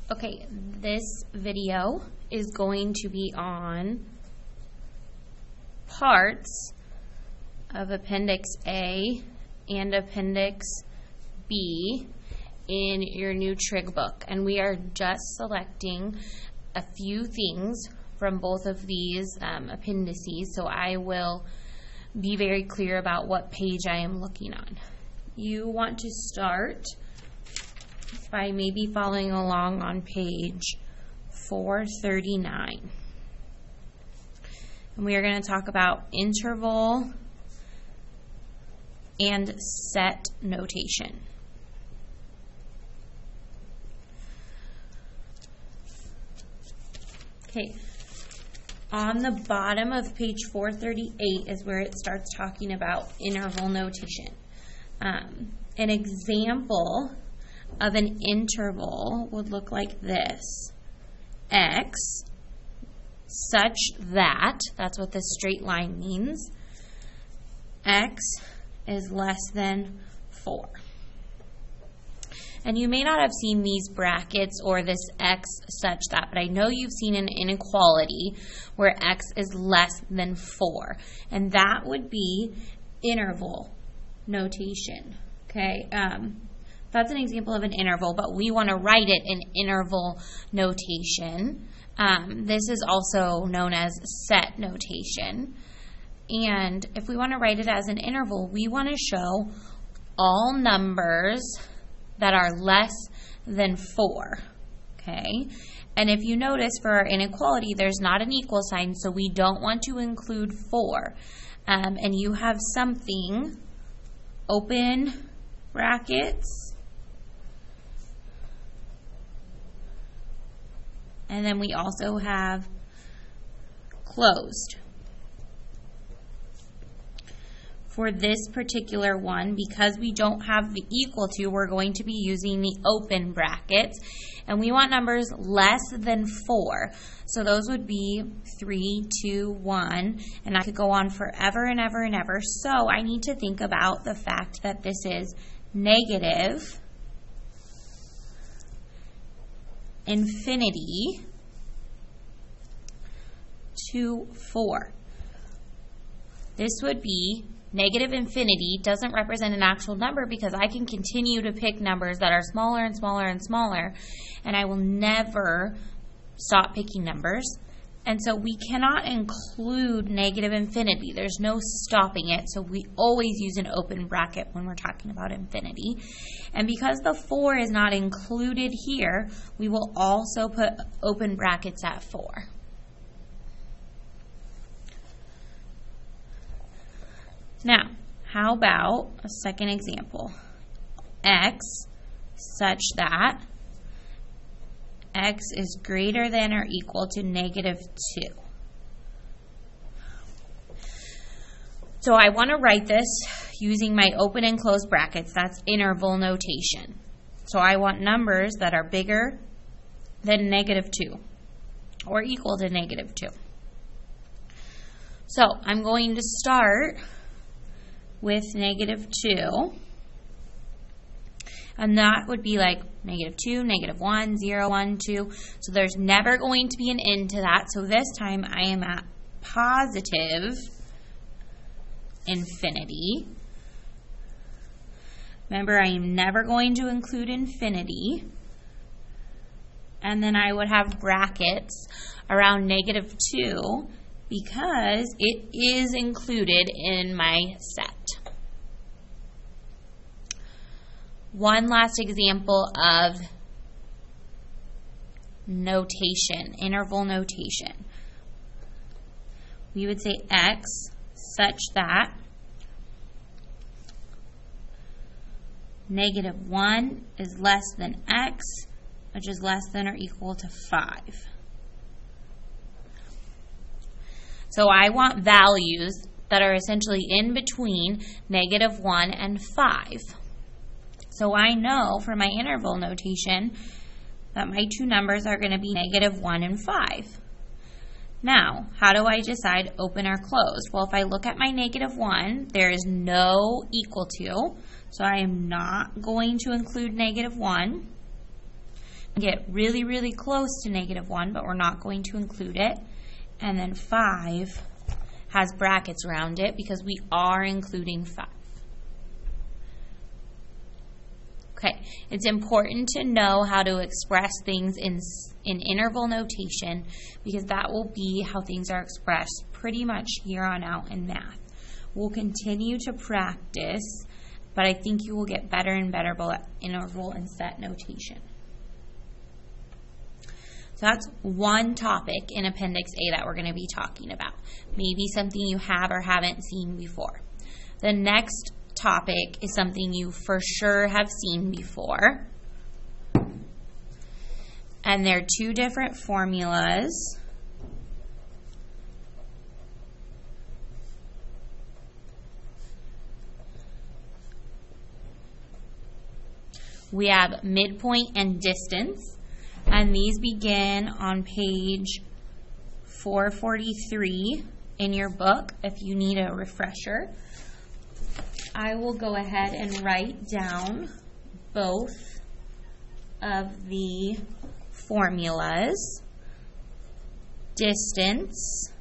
Okay, this video is going to be on parts of Appendix A and Appendix B in your new trig book. And we are just selecting a few things from both of these appendices, so I will be very clear about what page I am looking on. You want to start by maybe following along on page 439. And we are going to talk about interval and set notation. Okay, on the bottom of page 438 is where it starts talking about interval notation. An example of an interval would look like this. X such that, that's what this straight line means, X is less than 4. And you may not have seen these brackets or this X such that, but I know you've seen an inequality where X is less than 4. And that would be interval notation. Okay, that's an example of an interval, but we want to write it in interval notation. This is also known as set notation. And if we want to write it as an interval, we want to show all numbers that are less than 4. Okay? And if you notice, for our inequality, there's not an equal sign, so we don't want to include 4. And you have something, open brackets, and then we also have closed. For this particular one, because we don't have the equal to, we're going to be using the open brackets, and we want numbers less than 4. So those would be 3, 2, 1, and I could go on forever and ever and ever. So I need to think about the fact that this is negative infinity to 4. This would be negative infinity doesn't represent an actual number because I can continue to pick numbers that are smaller and smaller and smaller, and I will never stop picking numbers. And so we cannot include negative infinity. There's no stopping it, so we always use an open bracket when we're talking about infinity. And because the 4 is not included here, we will also put open brackets at 4. Now, how about a second example? X such that X is greater than or equal to negative 2. So I want to write this using my open and closed brackets. That's interval notation. So I want numbers that are bigger than negative 2 or equal to negative 2. So I'm going to start with negative 2. And that would be like negative 2, negative 1, 0, 1, 2. So there's never going to be an end to that. So this time I am at positive infinity. Remember, I am never going to include infinity. And then I would have brackets around negative 2 because it is included in my set. One last example of notation, interval notation. We would say X such that negative 1 is less than X, which is less than or equal to 5. So I want values that are essentially in between negative 1 and 5. So I know for my interval notation that my two numbers are going to be negative 1 and 5. Now, how do I decide open or closed? Well, if I look at my negative 1, there is no equal to, so I am not going to include negative 1. get really, really close to -1, but we're not going to include it. And then 5 has brackets around it because we are including 5. Okay, it's important to know how to express things in interval notation because that will be how things are expressed pretty much here on out in math. We'll continue to practice, but I think you will get better and better at interval and set notation. So that's one topic in Appendix A that we're going to be talking about. Maybe something you have or haven't seen before. The next topic is something you for sure have seen before. And they're two different formulas. We have midpoint and distance, and these begin on page 443 in your book if you need a refresher. I will go ahead and write down both of the formulas. Distance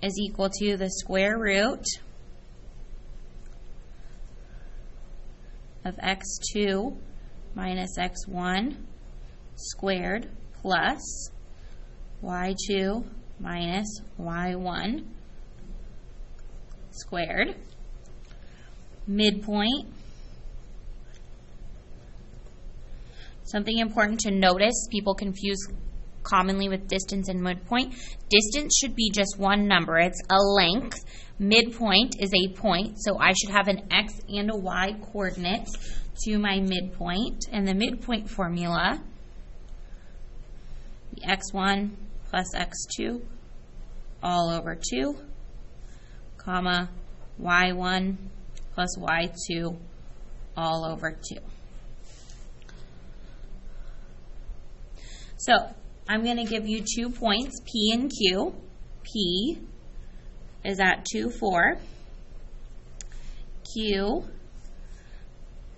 is equal to the square root of x2 minus x1 squared plus y2 minus y1 squared. Midpoint. Something important to notice, people confuse commonly with distance and midpoint. Distance should be just one number. It's a length. Midpoint is a point, so I should have an x and a y coordinate to my midpoint. And the midpoint formula, the x1 plus x2 all over 2, comma, y1 plus y2 all over 2. So I'm going to give you 2 points, P and Q. P is at 2, 4. Q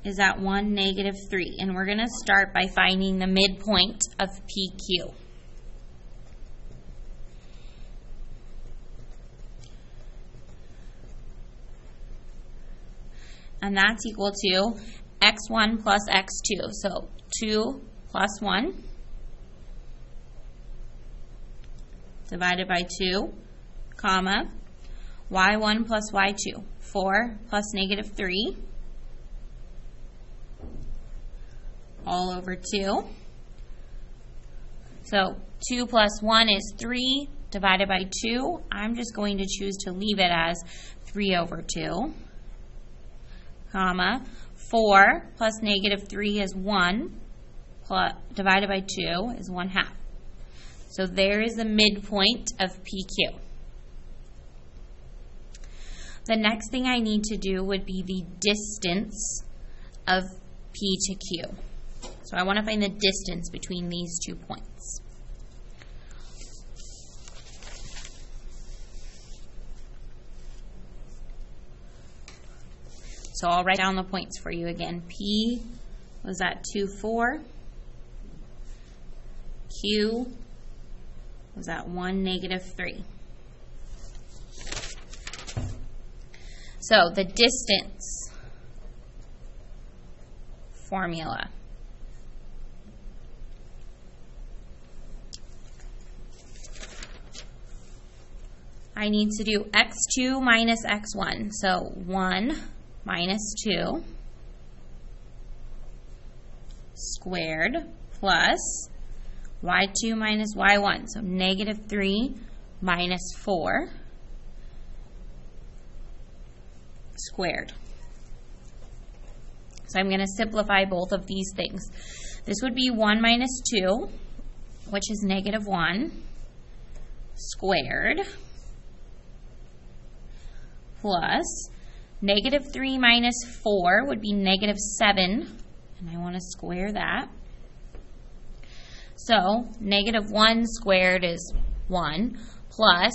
is at 1, negative 3. And we're going to start by finding the midpoint of PQ. And that's equal to x1 plus x2. So 2 plus 1 divided by 2, comma, y1 plus y2. 4 plus negative 3 all over 2. So 2 plus 1 is 3 divided by 2. I'm just going to choose to leave it as 3 over 2. Comma, 4 plus negative 3 is 1, plus, divided by 2 is 1/2. So there is the midpoint of PQ. The next thing I need to do would be the distance of P to Q. So I want to find the distance between these 2 points. So I'll write down the points for you again. P was at 2, 4. Q was at 1, negative 3. So the distance formula. I need to do x2 minus x1. So 1 minus 2 squared plus y2 minus y1. So negative 3 minus 4 squared. So I'm going to simplify both of these things. This would be 1 minus 2, which is negative 1, squared, plus negative 3 minus 4 would be negative 7, and I want to square that. So negative 1 squared is 1, plus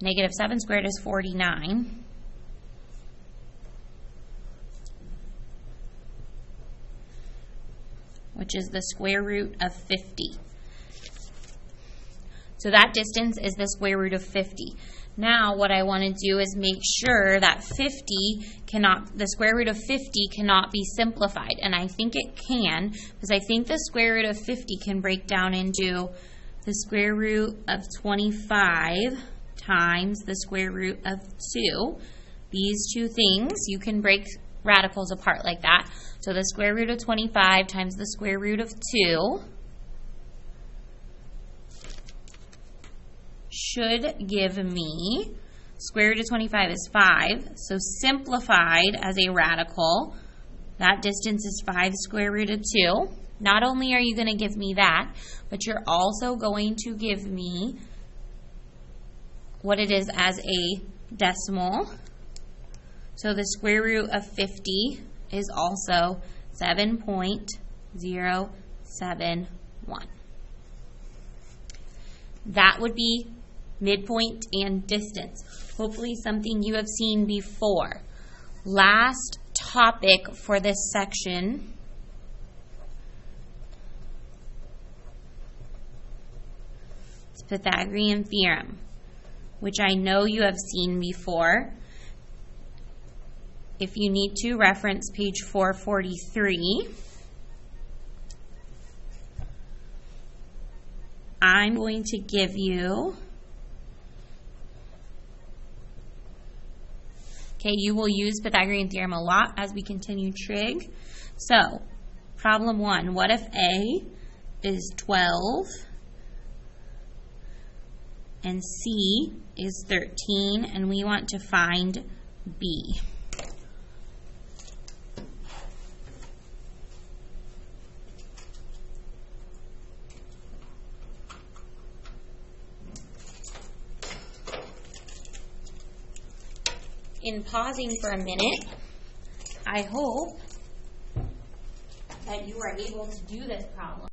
negative 7 squared is 49. which is the square root of 50. So that distance is the square root of 50. Now what I want to do is make sure that the square root of 50 cannot be simplified. And I think it can, because I think the square root of 50 can break down into the square root of 25 times the square root of 2. These two things, you can break radicals apart like that. So the square root of 25 times the square root of 2 should give me, square root of 25 is 5, so simplified as a radical, that distance is 5 square root of 2. Not only are you going to give me that, but you're also going to give me what it is as a decimal. So the square root of 50 is also 7.071. That would be midpoint and distance. Hopefully something you have seen before. Last topic for this section is Pythagorean theorem, which I know you have seen before. If you need to, reference page 443. I'm going to give you, you will use Pythagorean theorem a lot as we continue trig. So, problem 1, what if A is 12 and C is 13 and we want to find B? In pausing for a minute, I hope that you are able to do this problem.